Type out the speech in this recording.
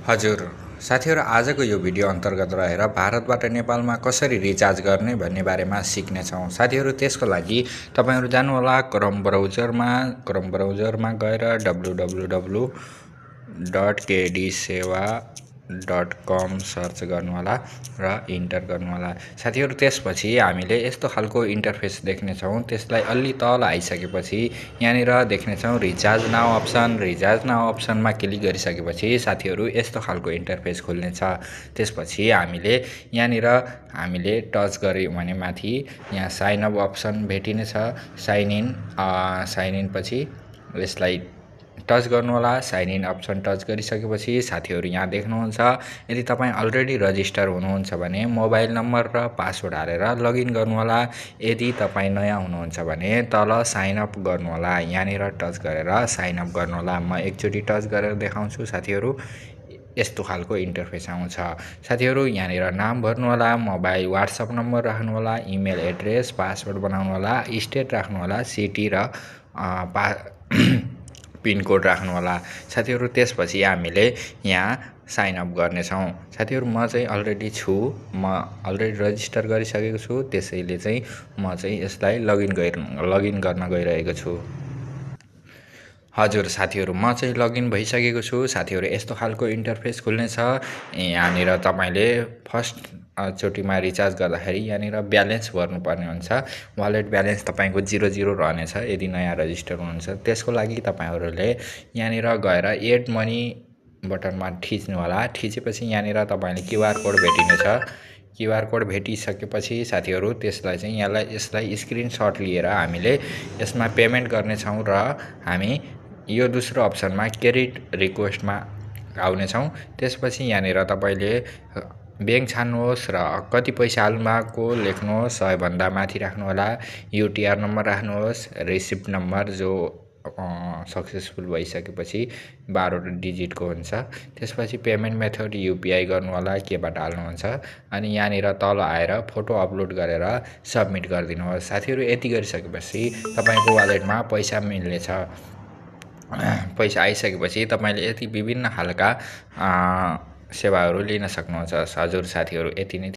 हजुर साथीहरु आजको यो भिडियो अन्तर्गत रहेर भारतबाट नेपालमा कसरी रिचार्ज गर्ने भन्ने बारेमा सिक्नेछौँ। साथीहरु त्यसको लागि तपाईहरु जानुहोला क्रोम ब्राउजरमा गएर www.kdseva.com सर्च गर्नुहोला र इन्टर गर्नुहोला। साथीहरु त्यसपछि हामीले यस्तो खालको इन्टरफेस देख्नेछौँ। त्यसलाई अलि तल आइसकेपछि यहाँनिर देख्नेछौँ रिचार्ज नाउ अप्सनमा क्लिक गरिसकेपछि साथीहरु यस्तो खालको इन्टरफेस खुल्नेछ। त्यसपछि हामीले टच गर्यौं भने माथि यहाँ साइन अप अप्सन भेटिनेछ। साइन इन पछि यसलाई टच गर्नुहोला। साइन इन अप्सन टच गरिसकेपछि साथीहरु यहाँ देख्नुहुन्छ यदि तपाई अलरेडी रजिस्टर हुनुहुन्छ भने मोबाइल नम्बर र पासवर्ड हालेर लगइन गर्नुहोला। यदि तपाई नयाँ हुनुहुन्छ भने तल साइन अप गर्नुहोला। यहाँनिर टच गरेर साइन अप गर्नुहोला। म एकचोटी टच गरेर देखाउँछु साथीहरु। यस्तो खालको इन्टरफेस आउँछ। साथीहरु यहाँनिर नाम भर्नुहोला, मोबाइल WhatsApp नम्बर राख्नुहोला, इमेल एड्रेस, पासवर्ड बनाउनुहोला, स्टेट राख्नुहोला, सिटी र पिन कोड राख्नुहोला। साथीहरु त्यसपछि हामीले यहाँ साइन अप गर्नेछौँ। साथीहरु म चाहिँ अलरेडी छु, म अलरेडी रजिस्टर गरिसकेको छु। त्यसैले चाहिँ म चाहिँ यसलाई लगइन गर्न गइरहेको छु। हजुर साथीहरु म चाहिँ लगइन भइसकेको छु। साथीहरु यस्तो खालको इन्टरफेस खुल्नेछ। यहाँनिर तपाईले फर्स्ट चोटीमा रिचार्ज गर्दाखेरि यहाँनिर ब्यालेन्स भर्नुपर्ने हुन्छ। वालेट ब्यालेन्स तपाईको 00 रहनेछ यदि नयाँ रजिस्टर हुनुहुन्छ। त्यसको लागि तपाईहरुले यहाँनिर गएर एड मनी बटनमा थिच्नु होला। थिचेपछि यहाँनिर तपाईले क्यूआर कोड भेटिनेछ। क्यूआर कोड भेटिसकेपछि साथीहरु यसलाई स्क्रिनशट लिएर हामीले यसमा पेमेन्ट गर्नेछौँ र हामी यो दोस्रो अप्सनमा क्रेडिट रिक्वेस्टमा आउनेछौँ। त्यसपछि यहाँनिर तपाईले बैंक छान्नुहोस् र कति पैसा हाल्नुभएको लेख्नुहोस्। सबैभन्दा माथि राख्नुहोला युटीआर नम्बर राख्नुहोस्। रिसिप्ट नम्बर जो सक्सेसफुल भइसकेपछि 12 डिजिटको हुन्छ। त्यसपछि पेमेन्ट मेथड युपीआई गर्नुहोला केबाट हाल्नुहुन्छ। अनि यहाँनिर तल आएर फोटो अपलोड गरेर सबमिट गरिदिनुहोस्। साथीहरु यति गरिसकेपछि तपाईको वालेटमा पैसा मिल्नेछ। पैसा आइसकेपछि तपाईले यति विभिन्न खालका सेवाहरू लिन सक्नुहुन्छ। हजुर साथीहरु यति नै।